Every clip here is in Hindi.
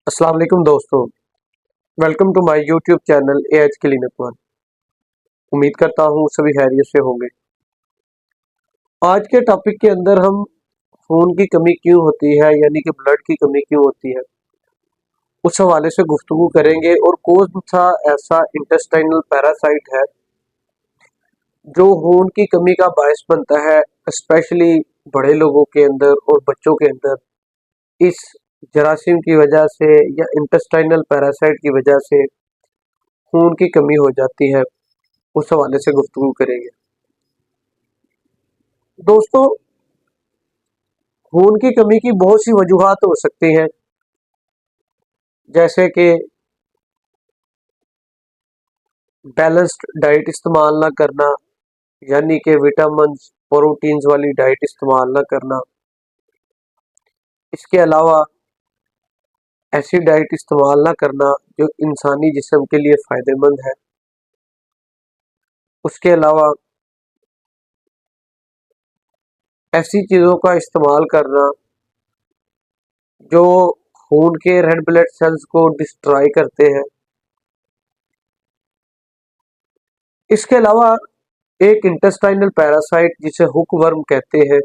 अस्सलाम वालेकुम दोस्तों। Welcome to my YouTube channel AH clinic one. उम्मीद करता हूँ सभी खैरियत से होंगे। आज के टॉपिक के अंदर हम खून की कमी क्यों होती है यानी कि ब्लड की कमी क्यों होती है उस हवाले से गुफ्तगू करेंगे। और कौन सा ऐसा इंटेस्टाइनल पैरासाइट है जो खून की कमी का बायस बनता है, स्पेशली बड़े लोगों के अंदर और बच्चों के अंदर। इस जरासीम की वजह से या इंटेस्टाइनल पैरासाइट की वजह से खून की कमी हो जाती है, उस हवाले से गुफ्तगू करेंगे। दोस्तों, खून की कमी की बहुत सी वजूहात हो सकती हैं, जैसे कि बैलेंस्ड डाइट इस्तेमाल ना करना, यानी कि विटामिन प्रोटीन्स वाली डाइट इस्तेमाल ना करना। इसके अलावा ऐसी डाइट इस्तेमाल ना करना जो इंसानी जिस्म के लिए फ़ायदेमंद है। उसके अलावा ऐसी चीज़ों का इस्तेमाल करना जो खून के रेड ब्लड सेल्स को डिस्ट्रॉय करते हैं। इसके अलावा एक इंटेस्टाइनल पैरासाइट जिसे हुक वर्म कहते हैं,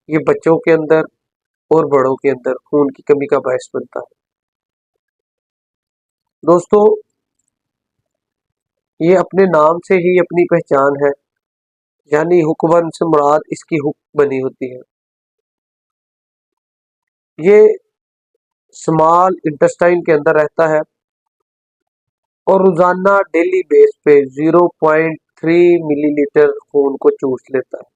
ये बच्चों के अंदर और बड़ों के अंदर खून की कमी का बायस बनता है। दोस्तों, ये अपने नाम से ही अपनी पहचान है, यानी हुक वर्म से मुराद इसकी हुक बनी होती है। ये स्मॉल इंटेस्टाइन के अंदर रहता है और रोजाना डेली बेस पे 0.3 मिलीलीटर खून को चूस लेता है,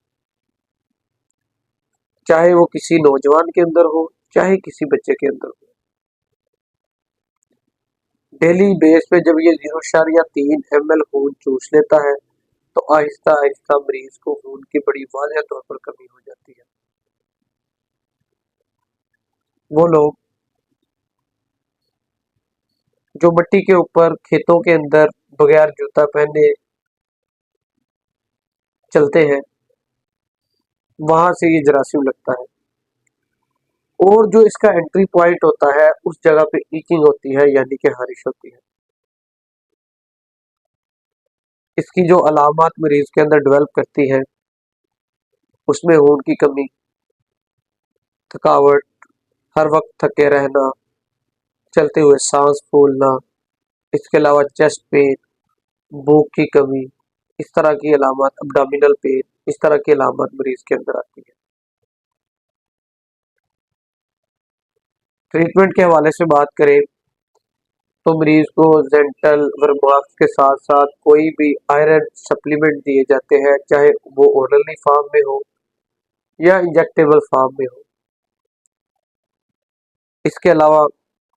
चाहे वो किसी नौजवान के अंदर हो चाहे किसी बच्चे के अंदर हो। डेली बेस पे जब ये 0.3 ml खून चूस लेता है तो आहिस्ता आहिस्ता मरीज को खून की बड़ी वाज़ेह तौर पर कमी हो जाती है। वो लोग जो मिट्टी के ऊपर खेतों के अंदर बगैर जूता पहने चलते हैं, वहां से ये जरासीम लगता है। और जो इसका एंट्री पॉइंट होता है उस जगह पे ईचिंग होती है, यानी कि हारिश होती है। इसकी जो अलामात मरीज के अंदर डेवलप करती है उसमें खून की कमी, थकावट, हर वक्त थके रहना, चलते हुए सांस फूलना, इसके अलावा चेस्ट पेन, भूख की कमी, इस तरह की अलामत, अब्डोमिनल पेन, इस तरह की अलामत मरीज के अंदर आती है। ट्रीटमेंट के हवाले से बात करें तो मरीज को जेंटल वर्माक्स के साथ साथ कोई भी आयरन सप्लीमेंट दिए जाते हैं, चाहे वो ओरली फॉर्म में हो या इंजेक्टेबल फॉर्म में हो। इसके अलावा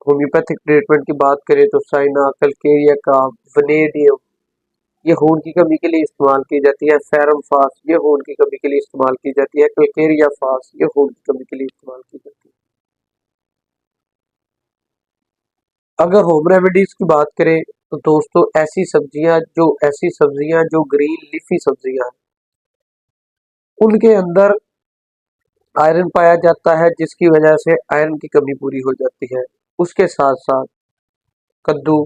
होम्योपैथिक ट्रीटमेंट की बात करें तो साइना, कलकेरिया का, वनेडियम, ये खून की कमी के लिए इस्तेमाल की जाती है। फेरम फास, ये खून की कमी के लिए इस्तेमाल की जाती है। कलकेरिया फास, ये खून की कमी के लिए इस्तेमाल की जाती है। अगर होम रेमेडीज की बात करें तो दोस्तों, ऐसी सब्जियां जो ग्रीन लीफी सब्जियां हैं, उनके अंदर आयरन पाया जाता है, जिसकी वजह से आयरन की कमी पूरी हो जाती है। उसके साथ साथ कद्दू,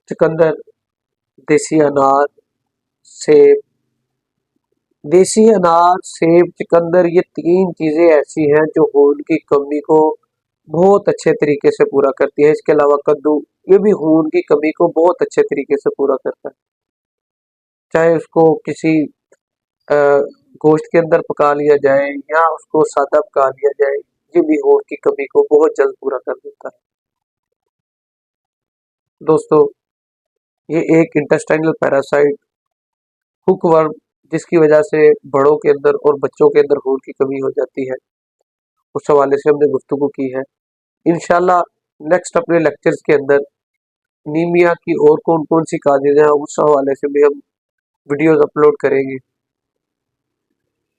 चुकंदर, देसी अनार, सेब, देसी अनार, सेब, चुकंदर, ये तीन चीजें ऐसी हैं जो खून की कमी को बहुत अच्छे तरीके से पूरा करती है। इसके अलावा कद्दू, ये भी खून की कमी को बहुत अच्छे तरीके से पूरा करता है। चाहे उसको किसी अ, गोश्त के अंदर पका लिया जाए या उसको सादा पका लिया जाए, ये भी खून की कमी को बहुत जल्द पूरा कर देता है। दोस्तों, ये एक इंटेस्टाइनल पैरासाइट हुकवर्म, जिसकी वजह से बड़ों के अंदर और बच्चों के अंदर खून की कमी हो जाती है, उस हवाले से हमने गुफ्तगू की है। इंशाल्लाह नेक्स्ट अपने लेक्चर्स के अंदर नीमिया की और कौन कौन सी काजेज हैं उस हवाले से भी हम वीडियोस अपलोड करेंगे।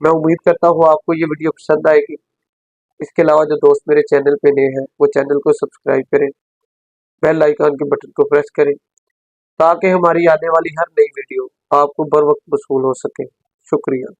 मैं उम्मीद करता हूँ आपको ये वीडियो पसंद आएगी। इसके अलावा जो दोस्त मेरे चैनल पे नए हैं वो चैनल को सब्सक्राइब करें, बेल आइकन के बटन को प्रेस करें, ताकि हमारी आने वाली हर नई वीडियो आपको बर वक्त वसूल हो सके। शुक्रिया।